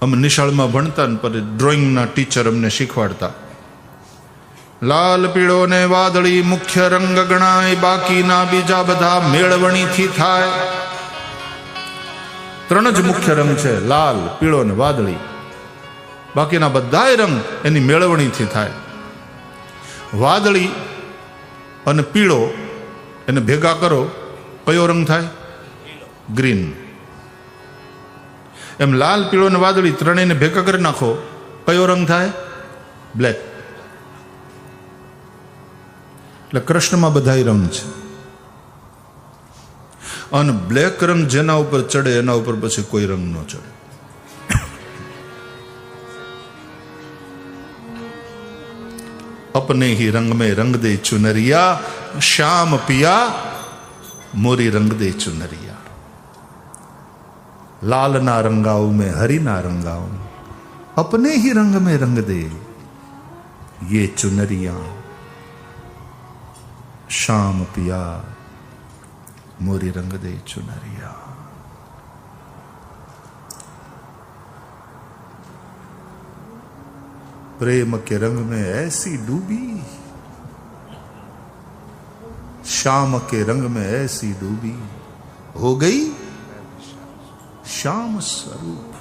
અમે નિશાળમાં ભણતા ને પર ડ્રોઈંગના ટીચર અમને શીખવાડતા, લાલ પીળો ને વાદળી મુખ્ય રંગ ગણાય, બાકીના બીજા બધા મેળવણીથી થાય. ત્રણ જ મુખ્ય રંગ છે, લાલ, પીળો ને વાદળી. બાકીના બધાય રંગ એની મેળવણીથી થાય. વાદળી અને પીળો એને ભેગા કરો, કયો રંગ થાય? ગ્રીન. એમ લાલ, પીળો ને વાદળી ત્રણેયને ભેગા કરી નાખો, કયો રંગ થાય? બ્લેક. એટલે કૃષ્ણમાં બધાય રંગ છે. અને બ્લેક રંગ જેના ઉપર ચડે એના ઉપર પછી કોઈ રંગ ન ચડે. अपने ही रंग में रंग दे चुनरिया, श्याम पिया मोरी रंग दे चुनरिया. लाल ना रंगाऊ में हरी ना रंगाऊ, अपने ही रंग में रंग दे ये चुनरिया, श्याम पिया मोरी रंग दे चुनरिया. प्रेम के रंग में ऐसी डूबी, श्याम के रंग में ऐसी डूबी, हो गई श्याम स्वरूप.